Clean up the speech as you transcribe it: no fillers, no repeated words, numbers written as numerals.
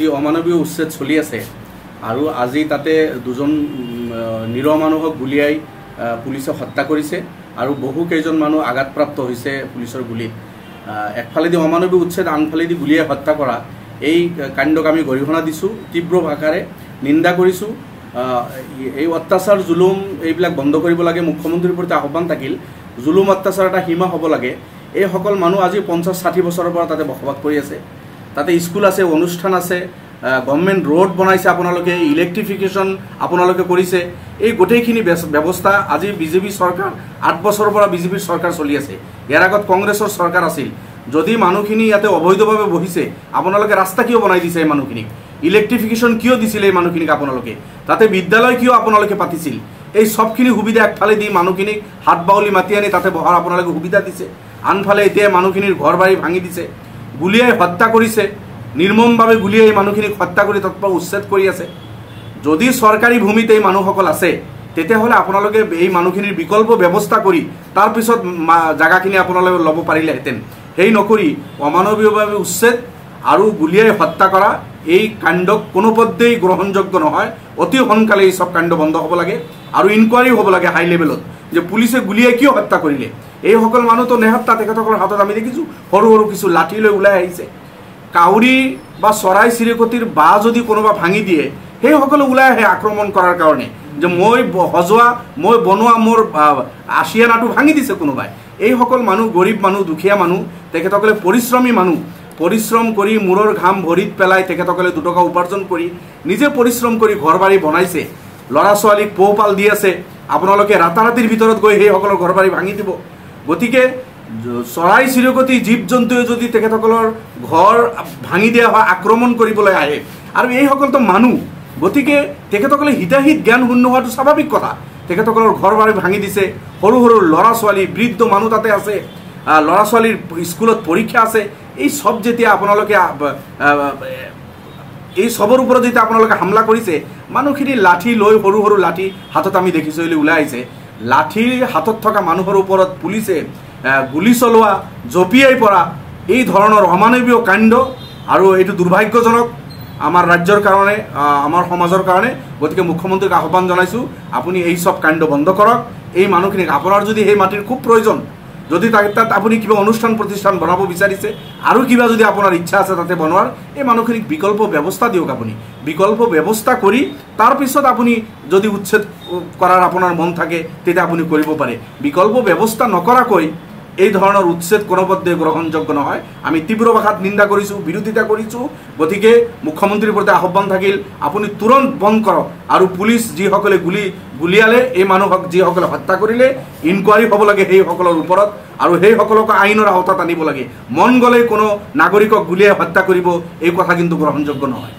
যি অমানৱীয় উচ্ছেদ চলি আছে আৰু আজি তাতে দুজন নিৰহ মানুহক গুলিয়াই পুলিচে হত্যা কৰিছে আৰু বহু কেইজন মানুহ আঘাতপ্ৰাপ্ত হৈছে পুলিচৰ গুলিত। একফালেদি অমানৱীয় উচ্ছেদ, আনফালেদি গুলিয়াই হত্যা কৰা এই কাণ্ডক আমি গৰিহণা দিছোঁ, তীব্ৰ ভাষাৰে নিন্দা কৰিছোঁ। এই অত্যাচাৰ জুলুম এইবিলাক বন্ধ কৰিব লাগে। মুখ্যমন্ত্ৰীৰ প্ৰতি আহ্বান থাকিল, জুলুম অত্যাচাৰ এটা সীমা হ'ব লাগে। এইসকল মানুহ আজি 50-60 বছৰৰ পৰা তাতে বসবাস কৰি আছে। তাতে স্কুল আছে, অনুষ্ঠান আছে, গভৰ্ণমেণ্ট ৰোড বনাইছে, আপোনালোকে ইলেক্ট্ৰিফিকেশ্যন আপোনালোকে কৰিছে। এই গোটেইখিনি ব্যৱস্থা আজি বিজেপি চৰকাৰ 8 বছৰৰ পৰা বিজেপিৰ চৰকাৰ চলি আছে। ইয়াৰ আগত কংগ্ৰেছৰ চৰকাৰ আছিল। যদি মানুহখিনি ইয়াতে অবৈধভাৱে বহিছে, আপোনালোকে ৰাস্তা কিয় বনাই দিছে? এই মানুহখিনিক ইলেক্ট্ৰিফিকেশ্যন কিয় দিছিলে? এই মানুহখিনিক আপোনালোকে তাতে বিদ্যালয় কিয় আপোনালোকে পাতিছিল? এই সবখিনি সুবিধা একফালে দি মানুহখিনিক হাত বাউলি মাতি আনি তাতে বহাৰ আপোনালোকে সুবিধা দিছে। আনফালে এতিয়া মানুহখিনিৰ ঘৰ বাৰী ভাঙি দিছে, গুলিয়াই হত্যা কৰিছে, নিৰ্মমভাৱে গুলিয়াই এই মানুহখিনিক হত্যা কৰি তাত পৰা উচ্ছেদ কৰি আছে। যদি চৰকাৰী ভূমিত এই মানুহসকল আছে, তেতিয়াহ'লে আপোনালোকে এই মানুহখিনিৰ বিকল্প ব্যৱস্থা কৰি তাৰপিছত জাগাখিনি আপোনালোকে ল'ব পাৰিলেহেঁতেন। সেই নকৰি অমানৱীয়ভাৱে উচ্ছেদ আৰু গুলিয়াই হত্যা কৰা এই কাণ্ডক কোনোপধ্যেই গ্ৰহণযোগ্য নহয়। অতি সোনকালে এই সব কাণ্ড বন্ধ হ'ব লাগে আৰু ইনকুৱাৰী হ'ব লাগে হাই লেভেলত, যে পুলিচে গুলিয়াই কিয় হত্যা কৰিলে। এইসকল মানুহতো নেহত্তা, তেখেতসকলৰ হাতত আমি দেখিছোঁ সৰু সৰু কিছু লাঠি লৈ ওলাই আহিছে। কাউৰী বা চৰাই চিৰিকটিৰ বাঁহ যদি কোনোবা ভাঙি দিয়ে, সেইসকলে ওলাই আহে আক্ৰমণ কৰাৰ কাৰণে, যে মই বনোৱা মোৰ আশিয়ানাটো ভাঙি দিছে কোনোবাই। এইসকল মানুহ গৰীব মানুহ, দুখীয়া মানুহ, তেখেতসকলে পৰিশ্ৰমী মানুহ, পৰিশ্ৰম কৰি মূৰৰ ঘাম ভৰিত পেলাই তেখেতসকলে 2 টকা উপাৰ্জন কৰি নিজে পৰিশ্ৰম কৰি ঘৰ বাৰী বনাইছে, ল'ৰা ছোৱালীক পোহপাল দি আছে। আপোনালোকে ৰাতাৰাতিৰ ভিতৰত গৈ সেইসকলৰ ঘৰ বাৰী ভাঙি দিব। গতিকে চৰাই চিৰিকটি জীৱ জন্তুৱে যদি তেখেতসকলৰ ঘৰ ভাঙি দিয়া হয়, আক্ৰমণ কৰিবলৈ আহে, আৰু এইসকলতো মানুহ, গতিকে তেখেতসকলে হিতাহিত জ্ঞান শূন্য হোৱাটো স্বাভাৱিক কথা। তেখেতসকলৰ ঘৰ বাৰী ভাঙি দিছে, সৰু সৰু ল'ৰা ছোৱালী, বৃদ্ধ মানুহ তাতে আছে, ল'ৰা ছোৱালীৰ স্কুলত পৰীক্ষা আছে। এই সব যেতিয়া আপোনালোকে এই সবৰ ওপৰত যেতিয়া আপোনালোকে হামলা কৰিছে, মানুহখিনি লাঠি লৈ সৰু সৰু লাঠি হাতত আমি দেখিছোঁ ওলাই আহিছে। লাঠি হাতত থকা মানুহৰ ওপৰত পুলিচে গুলি চলোৱা, জঁপিয়াই পৰা, এই ধৰণৰ অমানৱীয় কাণ্ড, আৰু এইটো দুৰ্ভাগ্যজনক আমাৰ ৰাজ্যৰ কাৰণে, আমাৰ সমাজৰ কাৰণে। গতিকে মুখ্যমন্ত্ৰীক আহ্বান জনাইছোঁ, আপুনি এই সব কাণ্ড বন্ধ কৰক। এই মানুহখিনিক, আপোনাৰ যদি সেই মাটিৰ খুব প্ৰয়োজন, যদি তাত আপুনি কিবা অনুষ্ঠান প্ৰতিষ্ঠান বনাব বিচাৰিছে, আৰু কিবা যদি আপোনাৰ ইচ্ছা আছে তাতে বনোৱাৰ, এই মানুহখিনিক বিকল্প ব্যৱস্থা দিয়ক। আপুনি বিকল্প ব্যৱস্থা কৰি তাৰপিছত আপুনি যদি উচ্ছেদ কৰাৰ আপোনাৰ মন থাকে, তেতিয়া আপুনি কৰিব পাৰে। বিকল্প ব্যৱস্থা নকৰাকৈ এই ধৰণৰ উচ্ছেদ কোনোপধ্যে গ্ৰহণযোগ্য নহয়। আমি তীব্ৰ ভাষাত নিন্দা কৰিছোঁ, বিৰোধিতা কৰিছোঁ। গতিকে মুখ্যমন্ত্ৰীৰ প্ৰতি আহ্বান থাকিল, আপুনি তুৰন্ত বন্ধ কৰক, আৰু পুলিচ যিসকলে গুলিয়ালে, এই মানুহক যিসকলে হত্যা কৰিলে, ইনকুৱাৰী হ'ব লাগে সেইসকলৰ ওপৰত, আৰু সেইসকলক আইনৰ আওতাত আনিব লাগে। মন গ'লে কোনো নাগৰিকক গুলিয়াই হত্যা কৰিব, এই কথা কিন্তু গ্ৰহণযোগ্য নহয়।